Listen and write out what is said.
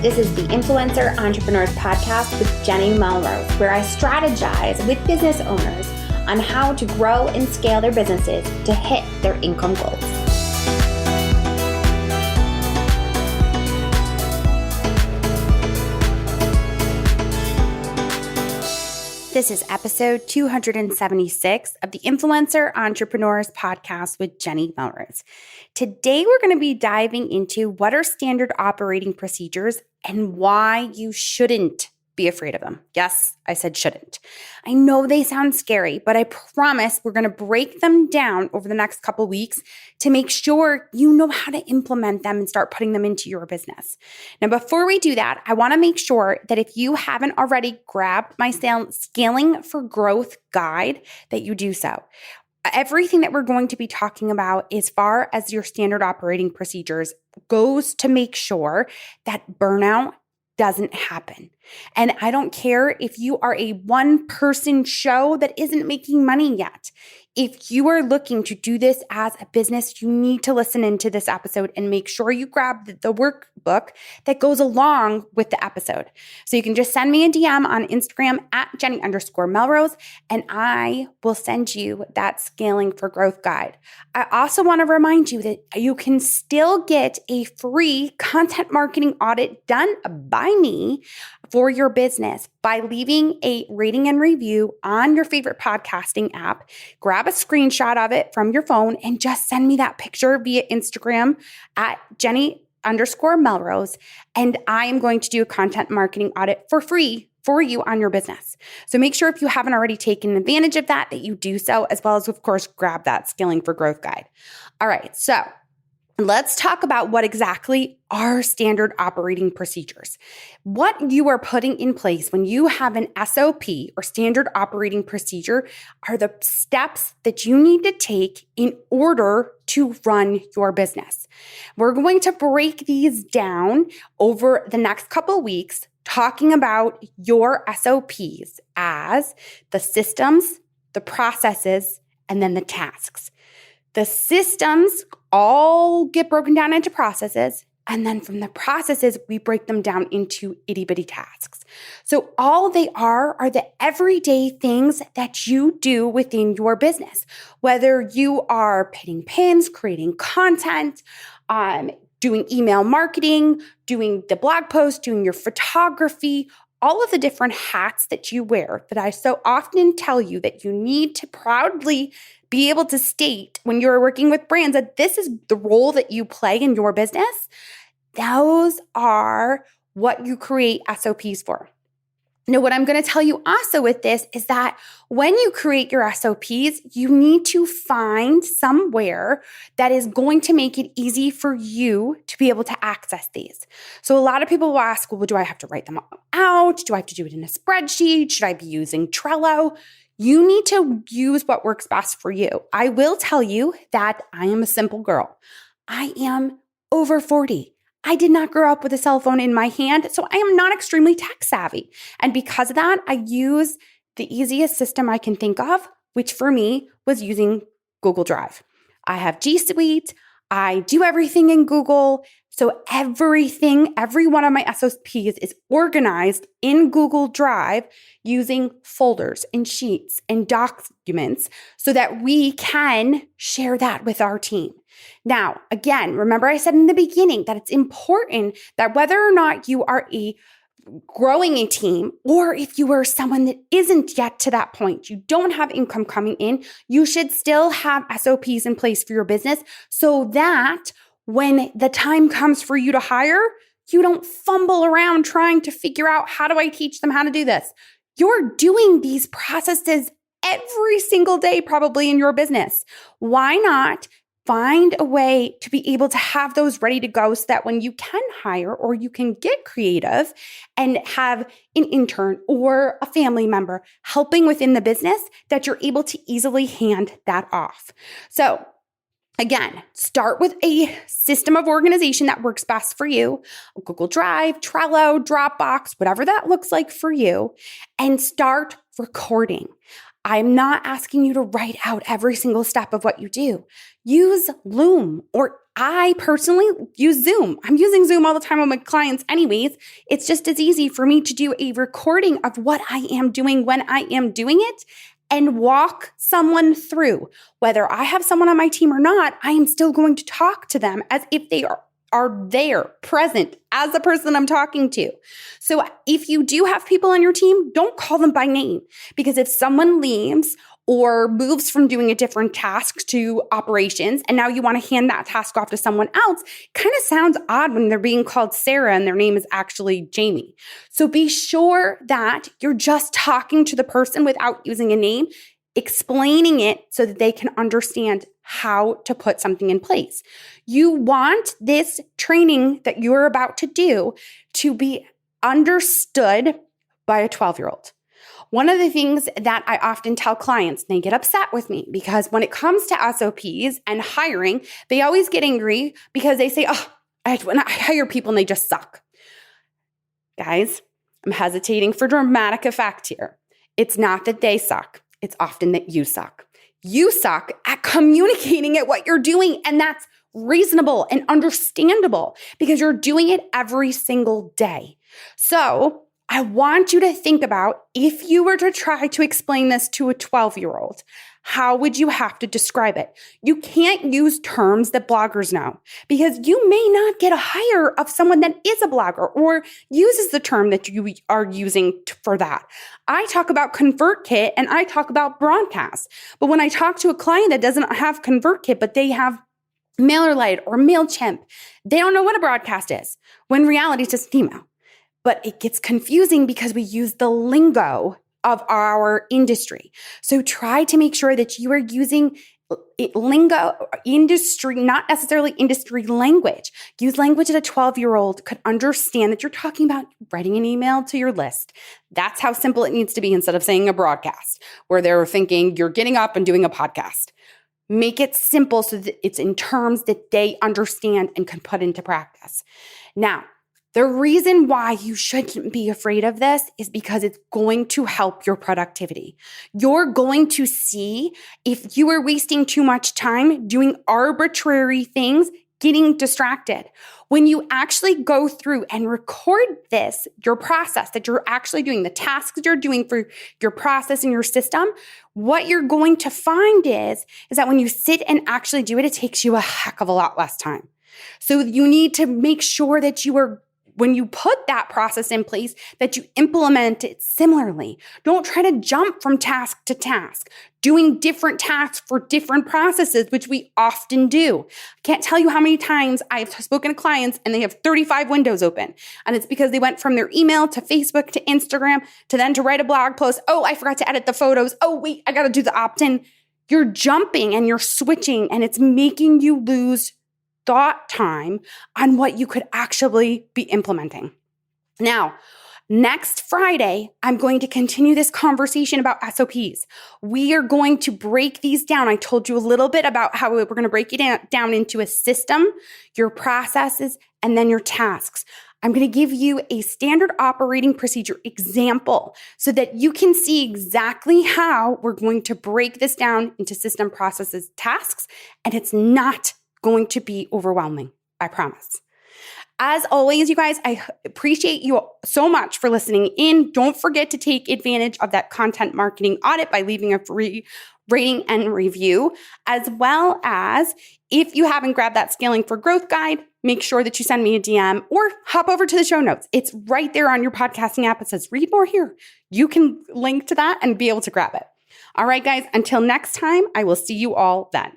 This is the Influencer Entrepreneurs Podcast with Jenny Melrose, where I strategize with business owners on how to grow and scale their businesses to hit their income goals. This is episode 276 of the Influencer Entrepreneurs Podcast with Jenny Melrose. Today, we're going to be diving into what are standard operating procedures and why you shouldn't be afraid of them. Yes, I said shouldn't. I know they sound scary, but I promise we're going to break them down over the next couple weeks to make sure you know how to implement them and start putting them into your business. Now, before we do that, I want to make sure that if you haven't already grabbed my Scaling for Growth guide, that you do so. Everything that we're going to be talking about as far as your standard operating procedures goes to make sure that burnout doesn't happen. And I don't care if you are a one-person show that isn't making money yet. If you are looking to do this as a business, you need to listen into this episode and make sure you grab the workbook that goes along with the episode. So you can just send me a DM on Instagram at Jenny_Melrose, and I will send you that Scaling for Growth guide. I also want to remind you that you can still get a free content marketing audit done by me for your business by leaving a rating and review on your favorite podcasting app. Grab a screenshot of it from your phone and just send me that picture via Instagram at Jenny_Melrose. And I am going to do a content marketing audit for free for you on your business. So make sure if you haven't already taken advantage of that you do so, as well as, of course, grab that Scaling for Growth guide. All right, so let's talk about what exactly are standard operating procedures. What you are putting in place when you have an SOP or standard operating procedure are the steps that you need to take in order to run your business. We're going to break these down over the next couple of weeks, talking about your SOPs as the systems, the processes, and then the tasks. The systems all get broken down into processes, and then from the processes, we break them down into itty-bitty tasks. So all they are the everyday things that you do within your business, whether you are pitting pins, creating content, doing email marketing, doing the blog post, doing your photography, all of the different hats that you wear that I so often tell you that you need to proudly be able to state when you're working with brands that this is the role that you play in your business. Those are what you create SOPs for. Now, what I'm going to tell you also with this is that when you create your SOPs, you need to find somewhere that is going to make it easy for you to be able to access these. So a lot of people will ask, well, do I have to write them out? Do I have to do it in a spreadsheet? Should I be using Trello? You need to use what works best for you. I will tell you that I am a simple girl. I am over 40. I did not grow up with a cell phone in my hand, so I am not extremely tech savvy. And because of that, I use the easiest system I can think of, which for me was using Google Drive. I have G Suite. I do everything in Google. So every one of my SOPs is organized in Google Drive using folders and sheets and documents so that we can share that with our team. Now, again, remember I said in the beginning that it's important that whether or not you are growing a team, or if you are someone that isn't yet to that point, you don't have income coming in, you should still have SOPs in place for your business so that when the time comes for you to hire, you don't fumble around trying to figure out, how do I teach them how to do this? You're doing these processes every single day, probably in your business. Why not find a way to be able to have those ready to go so that when you can hire or you can get creative and have an intern or a family member helping within the business, that you're able to easily hand that off. So Again, start with a system of organization that works best for you, Google Drive, Trello, Dropbox, whatever that looks like for you, and start recording. I'm not asking you to write out every single step of what you do. Use Loom, or I personally use Zoom. I'm using Zoom all the time with my clients anyways. It's just as easy for me to do a recording of what I am doing when I am doing it and walk someone through. Whether I have someone on my team or not, I am still going to talk to them as if they are there, present as the person I'm talking to. So if you do have people on your team, don't call them by name, because if someone leaves or moves from doing a different task to operations, and now you want to hand that task off to someone else, kind of sounds odd when they're being called Sarah and their name is actually Jamie. So be sure that you're just talking to the person without using a name, explaining it so that they can understand how to put something in place. You want this training that you're about to do to be understood by a 12-year-old. One of the things that I often tell clients, and they get upset with me because when it comes to SOPs and hiring, they always get angry because they say, when I hire people and they just suck. Guys, I'm hesitating for dramatic effect here. It's not that they suck. It's often that you suck. You suck at communicating at what you're doing, and that's reasonable and understandable because you're doing it every single day. So I want you to think about, if you were to try to explain this to a 12-year-old, how would you have to describe it? You can't use terms that bloggers know, because you may not get a hire of someone that is a blogger or uses the term that you are using for that. I talk about ConvertKit and I talk about broadcast. But when I talk to a client that doesn't have ConvertKit, but they have MailerLite or MailChimp, they don't know what a broadcast is, when in reality it's just an email. But it gets confusing because we use the lingo of our industry. So try to make sure that you are using lingo, industry, not necessarily industry language. Use language that a 12-year-old could understand, that you're talking about writing an email to your list. That's how simple it needs to be, instead of saying a broadcast, where they're thinking you're getting up and doing a podcast. Make it simple so that it's in terms that they understand and can put into practice. Now, the reason why you shouldn't be afraid of this is because it's going to help your productivity. You're going to see if you are wasting too much time doing arbitrary things, getting distracted. When you actually go through and record this, your process that you're actually doing, the tasks you're doing for your process and your system, what you're going to find is that when you sit and actually do it, it takes you a heck of a lot less time. So you need to make sure that when you put that process in place, that you implement it similarly. Don't try to jump from task to task, doing different tasks for different processes, which we often do. I can't tell you how many times I've spoken to clients and they have 35 windows open. And it's because they went from their email to Facebook to Instagram to then to write a blog post. Oh, I forgot to edit the photos. Oh, wait, I got to do the opt-in. You're jumping and you're switching, and it's making you lose thought time on what you could actually be implementing. Now, next Friday, I'm going to continue this conversation about SOPs. We are going to break these down. I told you a little bit about how we're going to break it down into a system, your processes, and then your tasks. I'm going to give you a standard operating procedure example so that you can see exactly how we're going to break this down into system, processes, tasks, and it's not going to be overwhelming, I promise. As always, you guys, I appreciate you so much for listening in. Don't forget to take advantage of that content marketing audit by leaving a free rating and review, as well as if you haven't grabbed that Scaling for Growth guide, make sure that you send me a DM or hop over to the show notes. It's right there on your podcasting app. It says read more here. You can link to that and be able to grab it. All right, guys, until next time, I will see you all then.